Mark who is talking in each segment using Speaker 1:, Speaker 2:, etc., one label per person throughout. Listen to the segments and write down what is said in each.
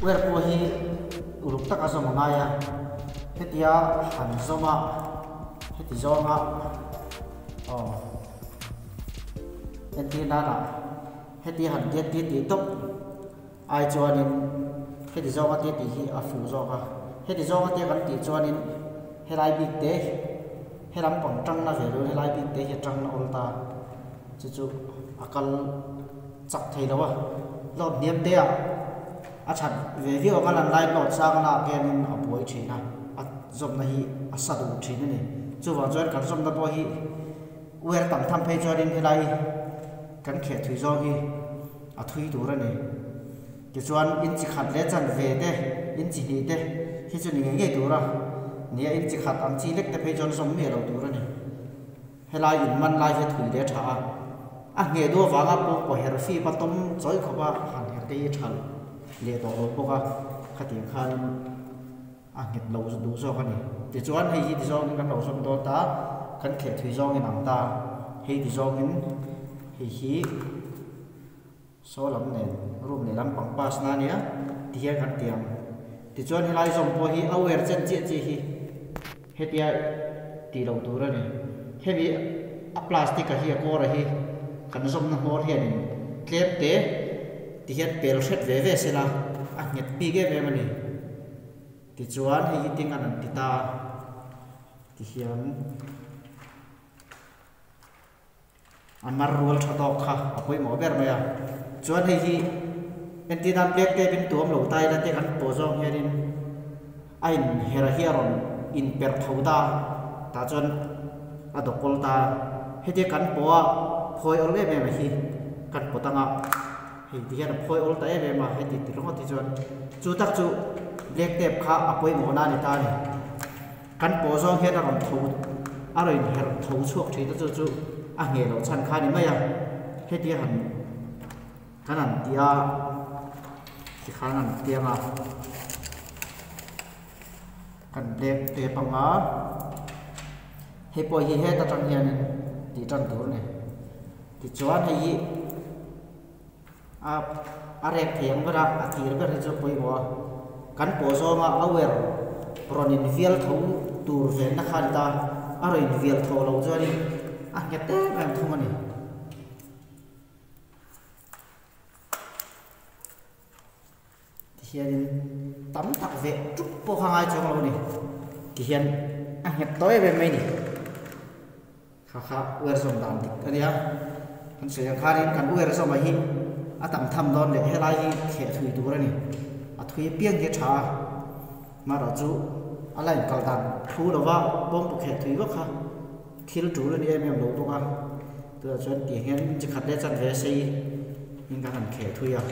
Speaker 1: wer po hi uluk tak aso mangaya hetia han zoma heti zonga entina na heti han ti tok ai chuanin heti zonga ti hi afu zonga heti zonga ti kan ti chuanin helai big te helam pang tang na velu helai big te hi tang na ulta chu akal chak thei lawa lot niam te a chat ve vi o kalan lai lot sang na kenin a boi thina a zom na hi a sadu thina ni chu wa join kan zom na bo hi wer tam tham phei chuanin helai kan khe thui zo hi a thui tur ani ti chuan in chi khat le chan ve te in chi ni te hi chu ni nge tura nia in chi khat am chi lek te phei chon som me lo tur ani helai in man lai he thui le tha a nge do wanga po her fi patom choi khowa han her te thal le to lo poka khati khan a nget lo du zo ka ni ti chuan hei ti zo kan lo som do ta kan khe thui zo in ang ta hei ti zo in hi so lam ne room ne lam pang pas na nia ti he kan tiam ti chuan helai som po hi aware chen chi hi hetia ti lo tur ani heavy a plastic ka hi ko ra hi kan som na hor hian klep te ti hian pel set ve sela a nget pi ge ve mani ti chuan hei ting an ti ta ti hian amar rol thatok kha apoi mo ber maya chuan hei hi enti dan black te bin tuam lo tai da te kan po zo hianin ain hera hiaron in per thoda ta chuan a dokol ta hete kan poa phoi ol me ma hi kan potanga hei ti hian phoi ol ta e ma hei ti ro ti chuan chu tak chu black tape kha apoi mo na ni ta ni kan po zo hian a ron tho a roin her tho chuak thi ta chu a nge lo chan kha ni maya heti han kanan tia ti khanan tia ma kan black tape anga he po hi he ta tang hian ti tan tur ne ti chuan hei a rek thiam bara a tir ber chu poi bo kan po zo ma awer pronin vial tho tur ve na khan ta a roin vial tho lo jari a nge te em thum ani ti hian tam tak ve chup po hangai chong lo ni ti hian a nge toy ve mai ni kha wer som dan dik ania kan se yang kharin kan wer som hi a tam tham don le helai hi khe thui tur ani a thui piang ge tha ma ra chu alai kal dan thu lo wa bom pu khe thui wa kha thil tu le ni em lo to ka tu chuan ti hian chi khat le chan ve sei in ka han khe thui a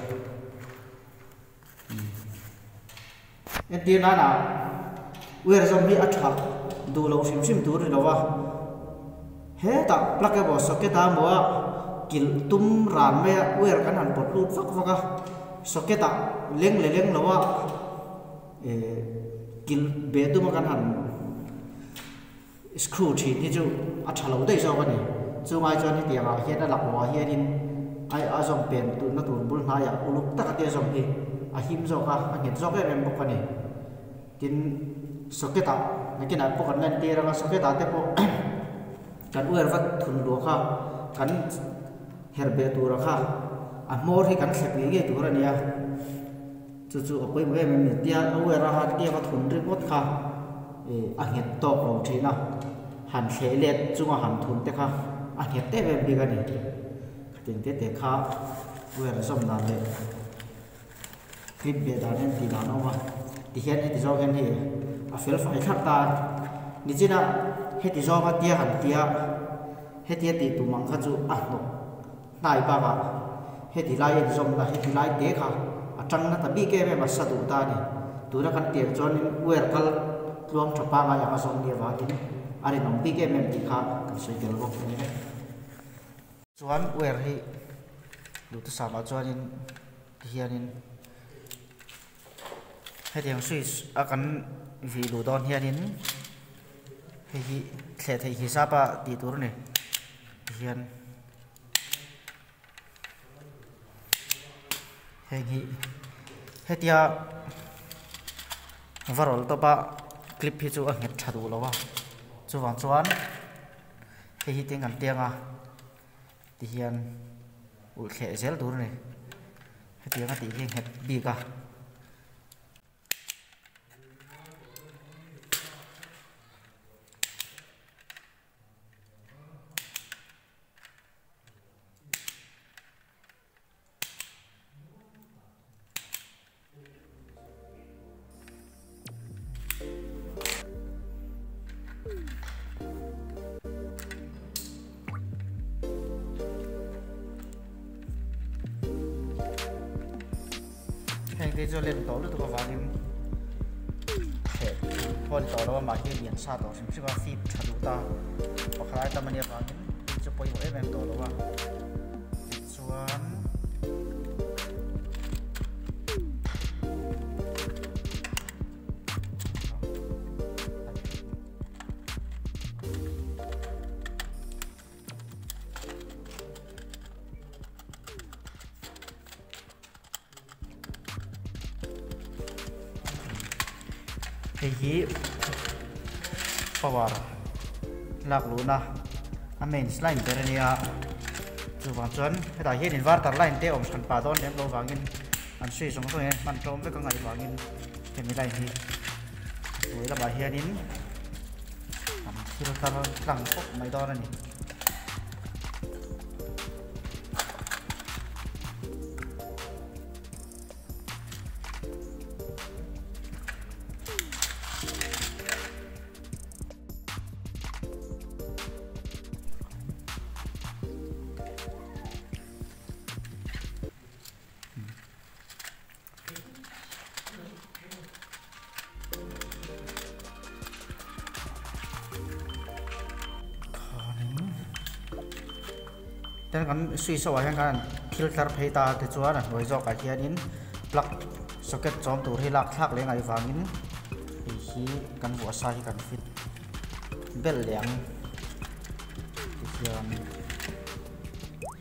Speaker 1: en ti na na wer som hi a tha du lo sim tur lo wa he ta plug bo socket a mo kil tum ran me wer kan han pot lut fak a socket a leng lo wa kil be tu ma kan han screw thi ni chu a thalo dei zo ka ni chu mai chuan ni tianga hian a lak wa hian in ai a zong pen tu na tur bul na ya uluk tak te zong hi a him zo ka a nget zo ke rem bok ka ni tin socket a nakin a pokan nan te ra socket a te po kan wer vat thun lo kha kan herbe tu ra kha a mor hi kan khep ge tu ra nia chu apoi me me tia wer ra ha tia ka thun ri pot kha a nget to lo thina han khe let chunga han thun te kha a nget te ve bi ga ni tin te kha wer som na le clip be da nen ti na no ma ti hian ti zo gen hi a fel fai khat ta ni china he ti zo ma tia han tia he tia ti tu mang kha chu a no nai ba ba he ti lai ti zom na he ti lai te kha a tang na ta bi ke me ma sa du ta ni tu na kan tiang chon wer kal luang thapa ma ya som dia wa tin ari nong bi ke mem ti kha kan soi tel bok ni chuan wer hi lu tu sa ma chuan in hianin hetiang switch akan vi lu don hianin hi khle thei hi sapa ti tur ne hian hei hi hetia varol to ba clip hi chu a nget thadu lowa chuwang chuan hi ting an tianga ti hian ul khe zel tur ni hetia nga ti hi het bi ka cái cho lên tổ được vào đi thể con tổ đó mà cái điện sát đó xem xem là phim thật đủ ta hoặc là ta mình vào những cho quay một em tổ đó vào xuống hi power lak luna a main line terania chuwang chuan heta hi inverter line te om san pa don dem lo wangin an sui song song man tom ve ka ngai wangin hemi line hi oi la ba hianin am filter tlang pok mai don ani dan kan sui so yang kan filter peta te chuan an hoi jok a hianin plug socket chom tur hi lak thak le ngai wangin hi kan bu sa hi kan fit bel liang hian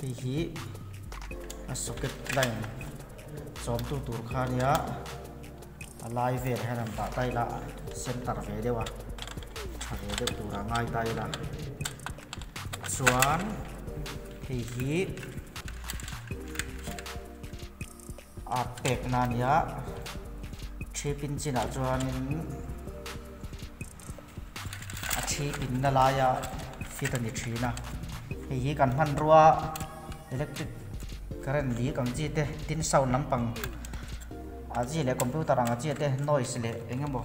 Speaker 1: hi a socket line chom tu tur khania a lai ve hanan ta tai la center ve dewa ve de tur ngai tai la chuan hi a pek nan ya thi pin china chuanin a thi pin na la ya fit ani thina hi kan man ruwa electric current li kang chi te tin sound lampang a chi le computer ang a chi te noise le engemo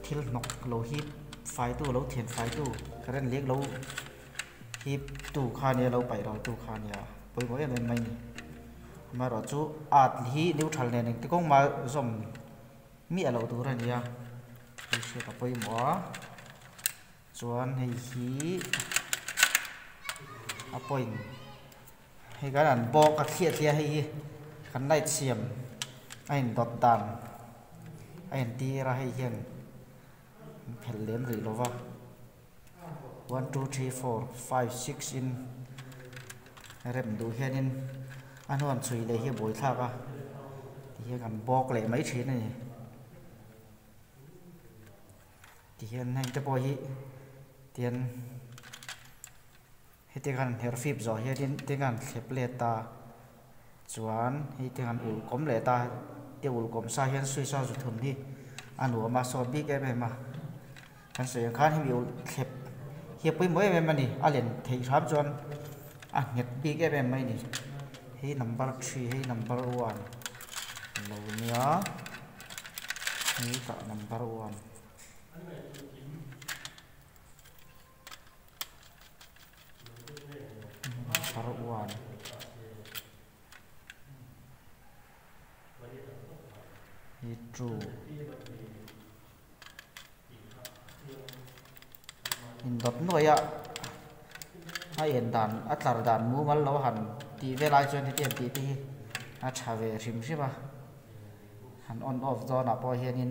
Speaker 1: thil nok lo hi fai tu lo thian fai tu current lek lo hi tu khania lo pai ro tu khania poi mo em mai ni ma ro chu at hi neutral ne ning ti kong ma zom mi alo tu ra nia hi se ka poi mo chuan hei hi a point hei kan an bok a thia thia hei kan light siam ain dot dan ain ti ra hei hian phel lem ri lova 1 2 3 4 5 6 in rem du hianin an hon chui le hi boi thaka ti kan bok le mai thin ni ti hian hang te po hi tian he te kan her fip zo hianin te kan khlep le ta chuan hi te kan ul kom le ta te ul kom sa hian sui sa zu thum hi anu ma so big em ma kan se yang khan hi ul khlep hi pui moi em mani alen thei thap chuan a nget big em mai ni hi number 3 hi number 1 lo nia hi ka number 1 number 1 hi true in dot no ya ai en dan atlar dan mu mal lo han ti velai chuan hi tian ti ti a thave rim sima han on off do na po hianin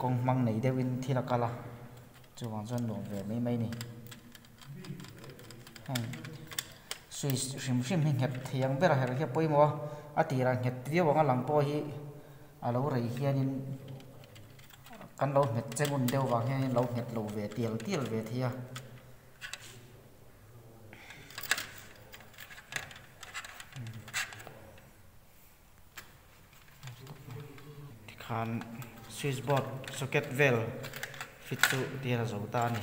Speaker 1: kong mang nei dewin thila kala chuwang chuan lo ve mai ni sui rim rim hi nget thiang bera her he poimo a ti ra nget ti wanga lang po hi alo rei hianin kan lo met chengun deuh wang hianin lo met lo ve tial ve thia khan switchboard socket vel fit chu tia zo ta ni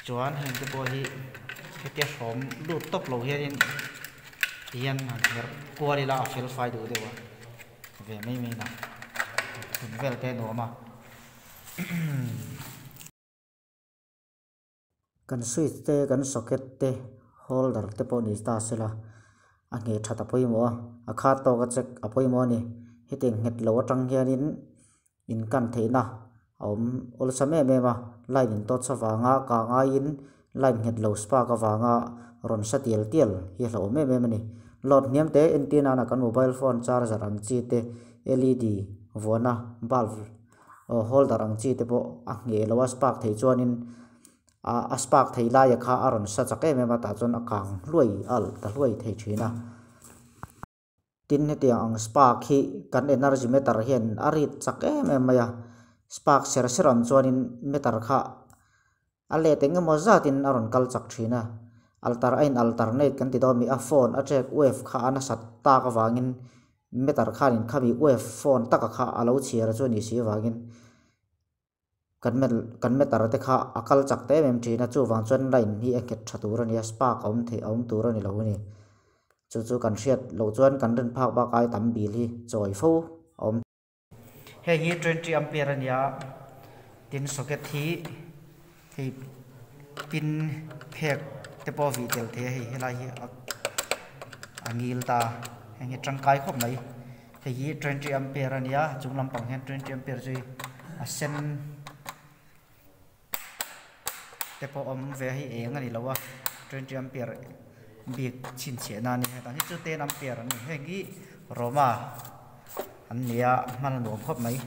Speaker 1: chuan hen te bo hi hetia som lut top lo hianin hian her kualila fil fai du dewa ve mai mai na vel te no ma kan switch te kan socket te holder te po ni sta sela a nge thata poimo a kha to ka check a poimo ni hiteng het lo atang hianin in kan theina om ol same me ma line in to chawanga ka nga in line het lo spark awanga ron sa tial hi lo me ni lot niam te antenna na kan mobile phone charger ang chi te led vona bulb holder ang chi te po a nge lo spark thei chuanin a spark thei la ya kha aron sa chake me ma ta chon akang luai al ta luai thei thina tin he tiang ang spark hi kan energy meter hian arit chake me maya spark seram chuanin meter kha ale tenge mo zatin aron kal chak thina alternate kan ti do mi a phone a check wave kha ana sat ta ka wangin meter khanin khami wave phone taka kha alo chiara chu ni si wangin kan meter te kha akal chak te mem thina chu wang chuan line hi a ket thatur ani spark om tur ani lo ni chu kan hriat lo chuan kan ren phak ba kai tam bil hi choi fo om he hi 20 ampere ania tin socket hi pin phek te po vi tel the hi helai hi angil ta heng tangkai khop mai hi 20 ampere ania chunglam pang hen 20 ampere ji a sen te po om ve hi eng ani lawa 20 ampere big chin che na ni ta hi chu 10 ampere ani heng hi roma an nia man lo khop mai